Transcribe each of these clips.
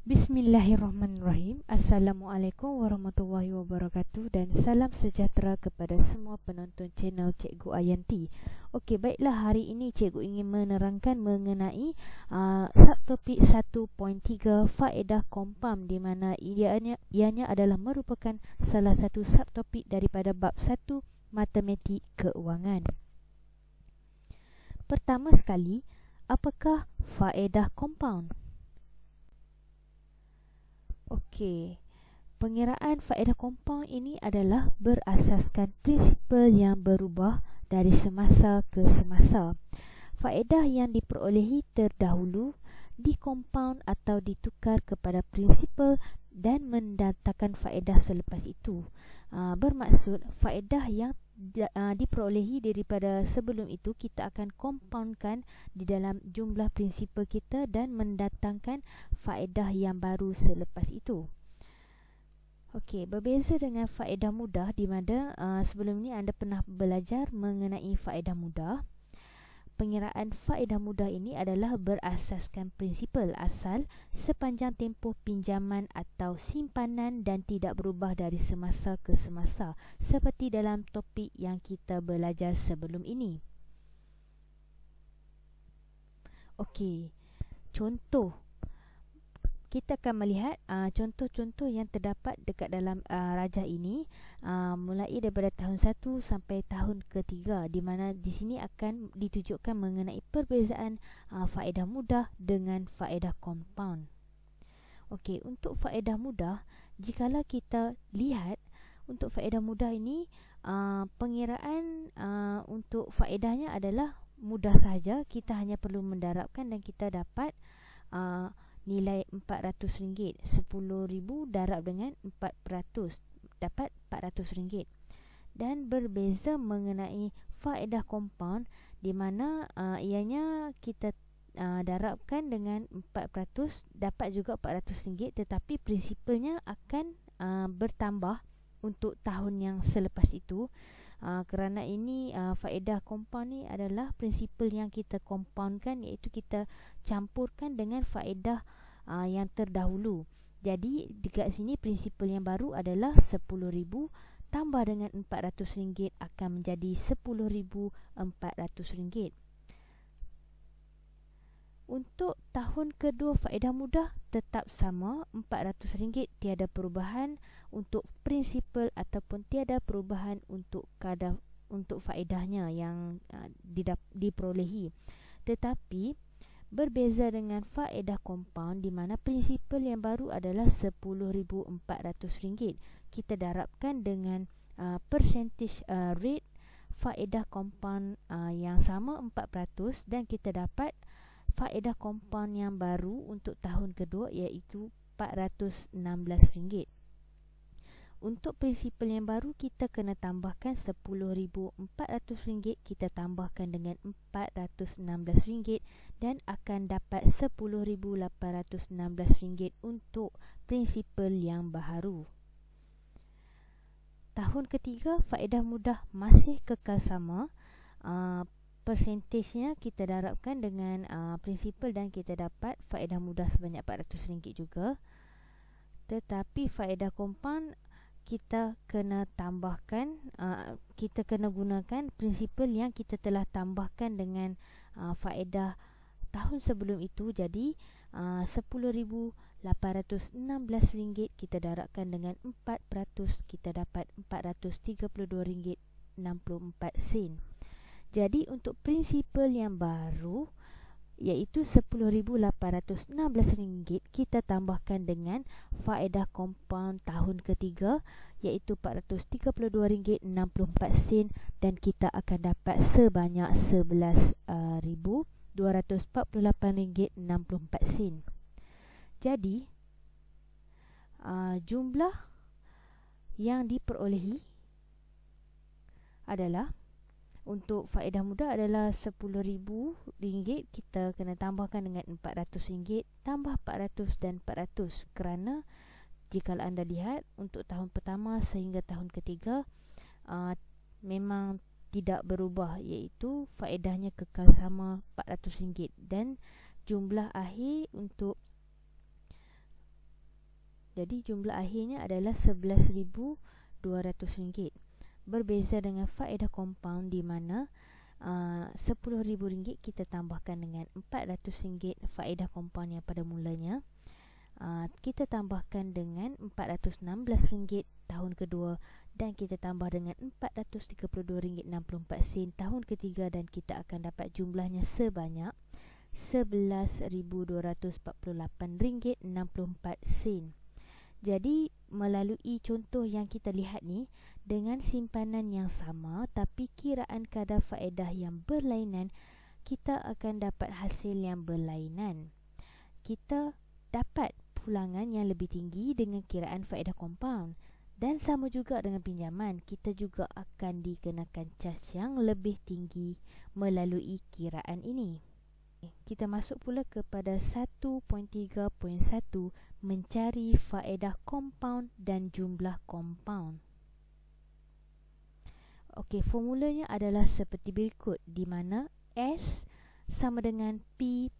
Bismillahirrahmanirrahim. Assalamualaikum warahmatullahi wabarakatuh dan salam sejahtera kepada semua penonton channel Cikgu Ayanti. Okey, baiklah, hari ini Cikgu ingin menerangkan mengenai subtopik 1.3 faedah kompaun, di mana ianya adalah merupakan salah satu subtopik daripada bab 1 matematik keuangan. Pertama sekali, apakah faedah kompaun? Okey, pengiraan faedah kompaun ini adalah berasaskan prinsipal yang berubah dari semasa ke semasa. Faedah yang diperolehi terdahulu dikompaun atau ditukar kepada prinsipal dan mendatangkan faedah selepas itu. Bermaksud faedah yang diperolehi daripada sebelum itu kita akan kompaunkan di dalam jumlah prinsipal kita dan mendatangkan faedah yang baru selepas itu. Okey, berbeza dengan faedah mudah, di mana sebelum ini anda pernah belajar mengenai faedah mudah. Pengiraan faedah mudah ini adalah berasaskan prinsipal asal sepanjang tempoh pinjaman atau simpanan dan tidak berubah dari semasa ke semasa, seperti dalam topik yang kita belajar sebelum ini. Okey, contoh. Kita akan melihat contoh-contoh yang terdapat dekat dalam rajah ini, mulai daripada tahun 1 sampai tahun ke-3, di mana di sini akan ditunjukkan mengenai perbezaan faedah mudah dengan faedah kompaun. Okey, untuk faedah mudah, jikalau kita lihat untuk faedah mudah ini, pengiraan untuk faedahnya adalah mudah sahaja. Kita hanya perlu mendarabkan dan kita dapat nilai RM400. 10,000 darab dengan 4%, dapat RM400. Dan berbeza mengenai faedah kompaun, di mana ianya kita darabkan dengan 4%, dapat juga RM400, tetapi prinsipalnya akan bertambah untuk tahun yang selepas itu. Kerana ini faedah kompaun ni adalah prinsipal yang kita kompaunkan, iaitu kita campurkan dengan faedah yang terdahulu. Jadi dekat sini prinsipal yang baru adalah 10,000 tambah dengan RM400 akan menjadi RM10,400. Untuk tahun kedua faedah mudah tetap sama, RM400, tiada perubahan untuk prinsipal ataupun tiada perubahan untuk kadar untuk faedahnya yang diperolehi. Tetapi berbeza dengan faedah kompaun, di mana prinsipal yang baru adalah RM10,400. Kita darabkan dengan percentage rate faedah kompaun yang sama 4%, dan kita dapat faedah kompaun yang baru untuk tahun kedua, iaitu RM416. Untuk prinsipal yang baru, kita kena tambahkan RM10,400, kita tambahkan dengan RM416 dan akan dapat RM10,816 untuk prinsipal yang baru. Tahun ketiga, faedah mudah masih kekal sama. Persentasenya kita darabkan dengan prinsipal dan kita dapat faedah mudah sebanyak RM400 juga. Tetapi faedah kompaun kita kena tambahkan, kita kena gunakan prinsipal yang kita telah tambahkan dengan faedah tahun sebelum itu. Jadi RM10,816 kita darabkan dengan 4%, kita dapat RM432.64. Jadi untuk prinsipal yang baru, iaitu RM10,816, kita tambahkan dengan faedah kompaun tahun ketiga, iaitu RM432.64, dan kita akan dapat sebanyak RM11,248.64. Jadi jumlah yang diperolehi adalah, untuk faedah mudah adalah RM10,000, kita kena tambahkan dengan RM400, tambah RM400 dan RM400. Kerana jika anda lihat untuk tahun pertama sehingga tahun ketiga memang tidak berubah, iaitu faedahnya kekal sama RM400, dan jumlah akhir untuk Jadi jumlah akhirnya adalah RM11,200. Berbeza dengan faedah compound di mana RM10,000 kita tambahkan dengan RM400 faedah compound yang pada mulanya. Kita tambahkan dengan RM416 tahun kedua, dan kita tambah dengan RM432.64 tahun ketiga, dan kita akan dapat jumlahnya sebanyak RM11,248.64. Jadi melalui contoh yang kita lihat ni, dengan simpanan yang sama tapi kiraan kadar faedah yang berlainan, kita akan dapat hasil yang berlainan. Kita dapat pulangan yang lebih tinggi dengan kiraan faedah compound, dan sama juga dengan pinjaman, kita juga akan dikenakan cas yang lebih tinggi melalui kiraan ini. Kita masuk pula kepada 1.3.1, mencari faedah compound dan jumlah compound. Okey, formulanya adalah seperti berikut, di mana S sama dengan P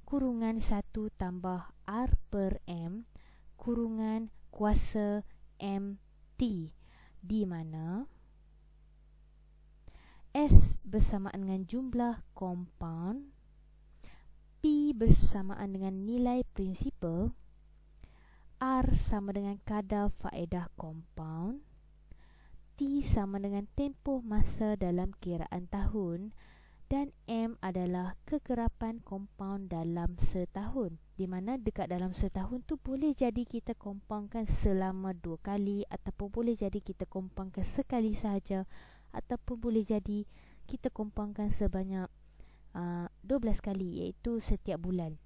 kurungan 1 tambah R per M kurungan kuasa MT, di mana S bersamaan dengan jumlah compound, P bersamaan dengan nilai prinsipal, R sama dengan kadar faedah compound, T sama dengan tempoh masa dalam kiraan tahun, dan M adalah kekerapan compound dalam setahun, di mana dekat dalam setahun tu boleh jadi kita compoundkan selama 2 kali, ataupun boleh jadi kita compoundkan sekali sahaja, ataupun boleh jadi kita compoundkan sebanyak 12 kali, iaitu setiap bulan.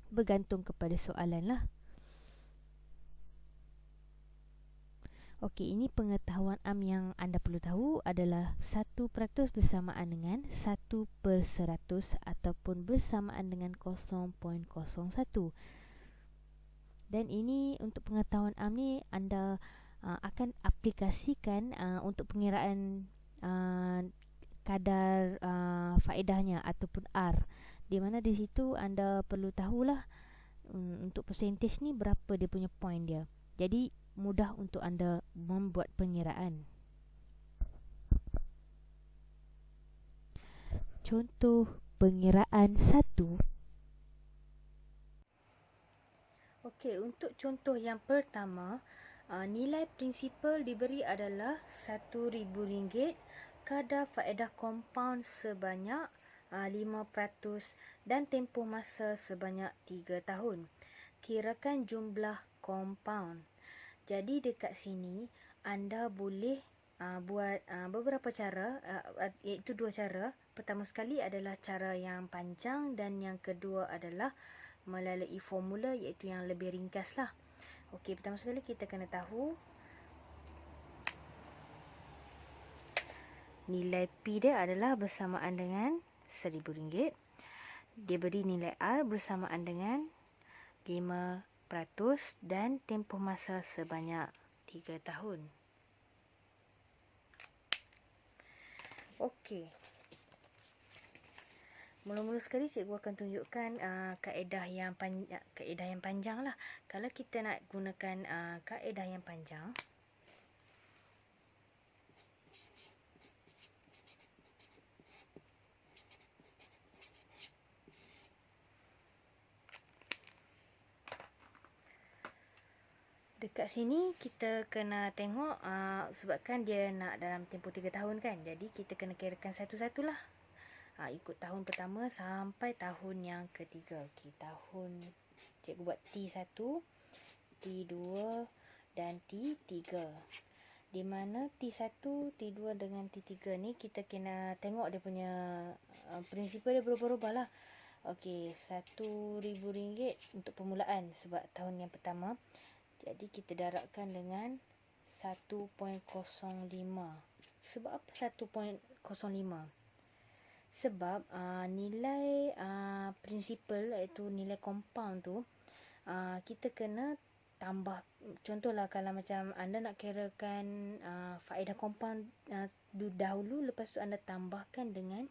Bergantung kepada soalan lah. Okey, ini pengetahuan am yang anda perlu tahu adalah 1% bersamaan dengan 1/100 ataupun bersamaan dengan 0.01. Dan ini untuk pengetahuan am ni anda akan aplikasikan untuk pengiraan kadar faedahnya ataupun R, di mana di situ anda perlu tahulah untuk percentage ni berapa dia punya point dia. Jadi mudah untuk anda membuat pengiraan. Contoh pengiraan 1. Okey, untuk contoh yang pertama, nilai prinsipal diberi adalah RM1,000, kadar faedah compound sebanyak 5% dan tempoh masa sebanyak 3 tahun. Kirakan jumlah compound. Jadi dekat sini anda boleh buat beberapa cara, iaitu 2 cara. Pertama sekali adalah cara yang panjang, dan yang kedua adalah melalui formula, iaitu yang lebih ringkas lah. Okey, pertama sekali kita kena tahu nilai P dia adalah bersamaan dengan RM1,000. Dia beri nilai R bersamaan dengan 5% dan tempoh masa sebanyak 3 tahun. Okey. Mula-mula sekali cikgu akan tunjukkan kaedah yang panjang lah. Kalau kita nak gunakan kaedah yang panjang, dekat sini kita kena tengok sebabkan dia nak dalam tempoh 3 tahun kan. Jadi kita kena kirakan satu-satulah. Ikut tahun pertama sampai tahun yang ketiga. Okey, tahun cikgu buat T1, T2 dan T3. Di mana T1, T2 dengan T3 ni kita kena tengok dia punya prinsipal dia berubah-ubah lah. Okey, RM1,000 untuk permulaan sebab tahun yang pertama. Jadi kita darabkan dengan 1.05. Sebab apa 1.05? Sebab nilai prinsipal, iaitu nilai compound tu, kita kena tambah. Contohlah kalau macam anda nak kirakan faedah compound dahulu, lepas tu anda tambahkan dengan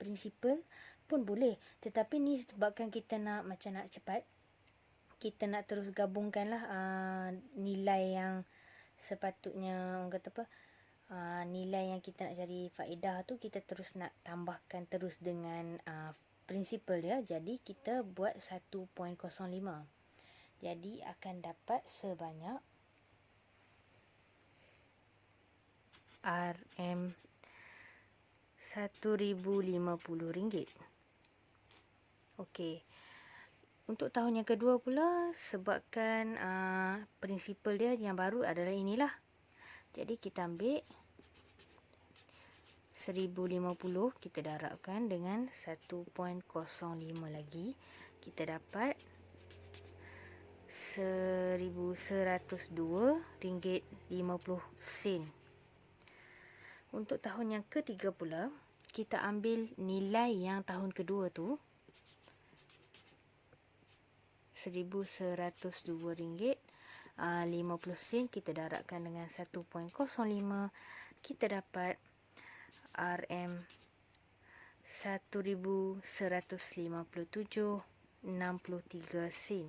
prinsipal pun boleh. Tetapi ni sebabkan kita nak cepat, kita nak terus gabungkan lah nilai yang sepatutnya, orang kata apa, nilai yang kita nak cari faedah tu kita terus nak tambahkan terus dengan prinsipal dia. Jadi kita buat 1.05. Jadi akan dapat sebanyak RM RM1,050. Okey. Untuk tahun yang kedua pula, sebabkan prinsipal dia yang baru adalah inilah. Jadi kita ambil 1050, kita darabkan dengan 1.05 lagi, kita dapat RM1,102.50. Untuk tahun yang ketiga pula, kita ambil nilai yang tahun kedua tu, RM1,102.50, kita darabkan dengan 1.05, kita dapat RM1,157.63.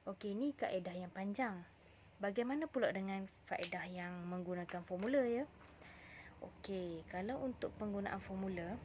Okey, ini kaedah yang panjang. Bagaimana pula dengan faedah yang menggunakan formula ya? Okey, kalau untuk penggunaan formula,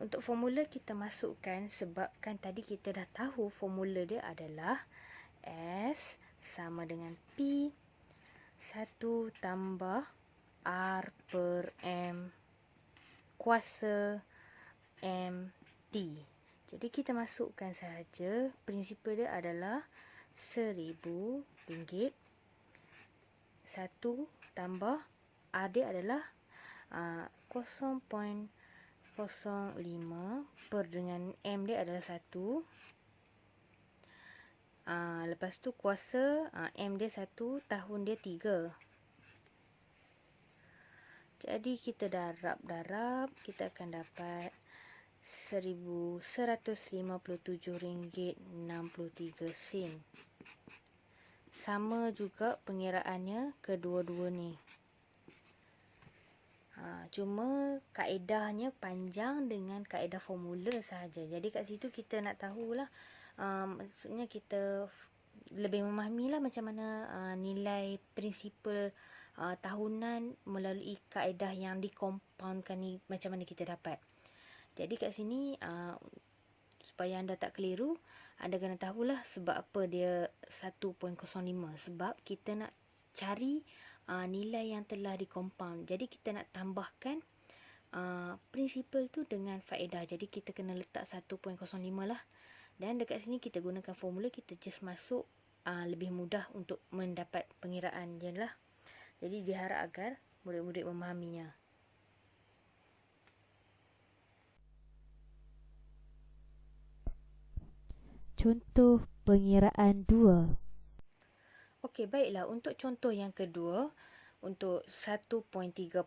untuk formula kita masukkan, sebabkan tadi kita dah tahu formula dia adalah S sama dengan P 1 tambah R per M kuasa MT. Jadi kita masukkan sahaja, prinsipal dia adalah RM1,000, 1 tambah R dia adalah 0.05 per dengan M dia adalah 1. Lepas tu kuasa M dia 1, tahun dia 3. Jadi kita darab, kita akan dapat RM1,157.63. Sama juga pengiraannya kedua-dua ni. Cuma kaedahnya panjang dengan kaedah formula sahaja. Jadi kat situ kita nak tahulah, maksudnya kita lebih memahamilah macam mana nilai prinsipal tahunan melalui kaedah yang dikompaundkan ni, macam mana kita dapat. Jadi kat sini supaya anda tak keliru, anda kena tahulah sebab apa dia 1.05. Sebab kita nak cari nilai yang telah dikompaund. Jadi kita nak tambahkan prinsipal tu dengan faedah. Jadi kita kena letak 1.05 lah. Dan dekat sini kita gunakan formula, kita just masuk, lebih mudah untuk mendapat pengiraan je lah. Jadi diharap agar murid-murid memahaminya. Contoh pengiraan 2. Okey, baiklah. Untuk contoh yang kedua, untuk 1.3.1,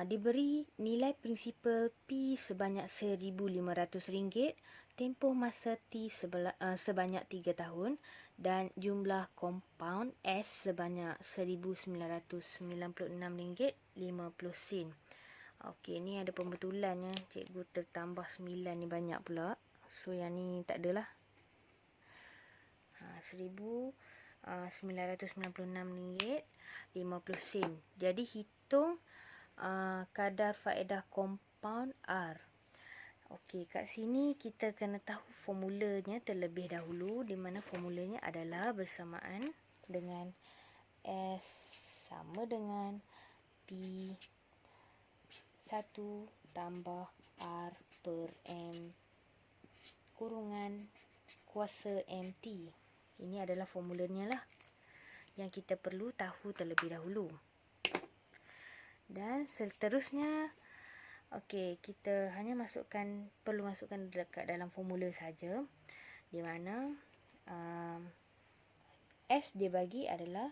diberi nilai prinsipal P sebanyak RM1,500, tempoh masa T sebanyak 3 tahun dan jumlah kompaun S sebanyak RM1,996.50. Okey, ni ada pembetulannya. Cikgu tertambah 9 ni banyak pula. So yang ni tak adalah. RM1,996.50. Jadi hitung kadar faedah kompaun R. Okey, kat sini kita kena tahu formulanya terlebih dahulu, di mana formulanya adalah bersamaan dengan S sama dengan P 1 tambah R per M kurungan kuasa MT. Ini adalah formulanya lah yang kita perlu tahu terlebih dahulu. Dan seterusnya, okey, kita hanya perlu masukkan dekat dalam formula saja, di mana S dia bagi adalah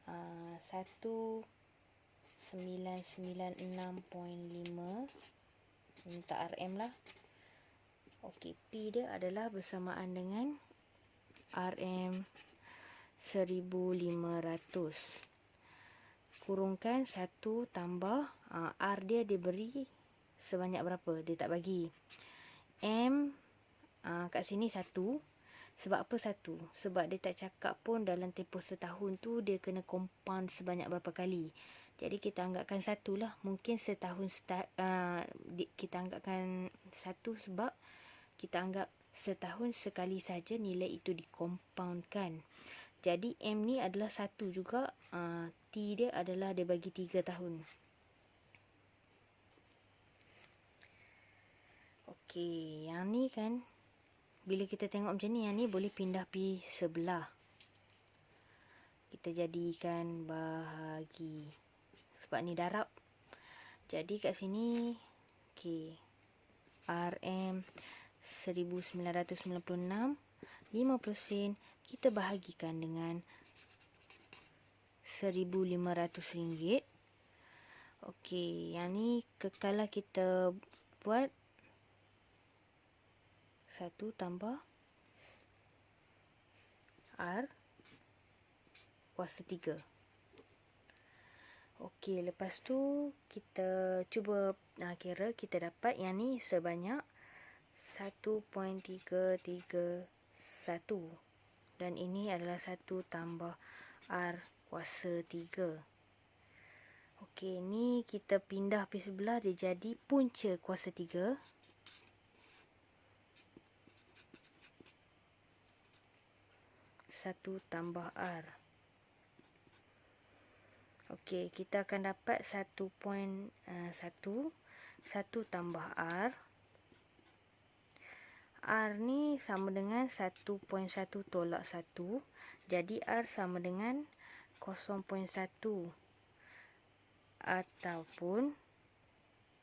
1996.5, minta RM lah. Okey, P dia adalah bersamaan dengan RM 1500 kurungkan 1 tambah R dia diberi sebanyak berapa? Dia tak bagi. M kat sini 1. Sebab apa 1? Sebab dia tak cakap pun dalam tempoh setahun tu dia kena compound sebanyak berapa kali. Jadi kita anggapkan 1 lah. Mungkin setahun kita anggapkan 1 sebab kita anggap setahun sekali saja nilai itu dikompaundkan. Jadi M ni adalah 1 juga. T dia adalah dia bagi 3 tahun. Okey, yang ni kan bila kita tengok macam ni, yang ni boleh pindah pergi sebelah. Kita jadikan bahagi. Sebab ni darab. Jadi kat sini okey. RM 1996 50 sen kita bahagikan dengan RM1,500. Okey, yang ni kekalah kita buat 1 tambah R kuasa 3. Okey, lepas tu kita cuba kira, kita dapat yang ni sebanyak 1.331 dan ini adalah 1 tambah R kuasa 3. Okey, ni kita pindah pergi sebelah, dia jadi punca kuasa 3. 1 tambah R. Okey, kita akan dapat 1.1. 1 tambah R. R ni sama dengan 1.1 tolak 1. Jadi R sama dengan 0.1 ataupun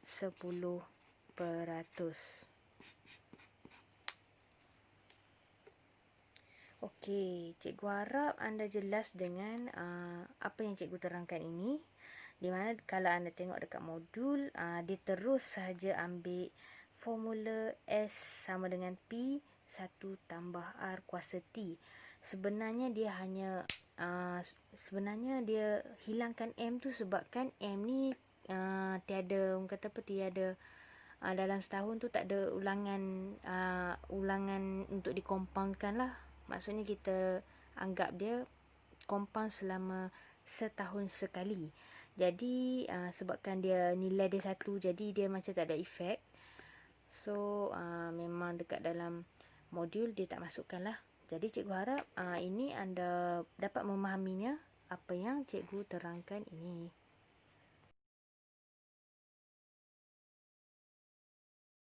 10%. Okey, cikgu harap anda jelas dengan apa yang cikgu terangkan ini. Di mana kalau anda tengok dekat modul, dia terus sahaja ambil formula S sama dengan P 1 tambah R kuasa T. Sebenarnya dia hanya sebenarnya dia hilangkan M tu sebabkan M ni tiada, orang kata apa, tiada dalam setahun tu tak ada ulangan untuk dikompaundkan lah. Maksudnya kita anggap dia compound selama setahun sekali. Jadi sebabkan dia nilai dia 1, jadi dia macam tak ada efek. So memang dekat dalam modul dia tak masukkan lah. Jadi cikgu harap ini anda dapat memahaminya apa yang cikgu terangkan ini.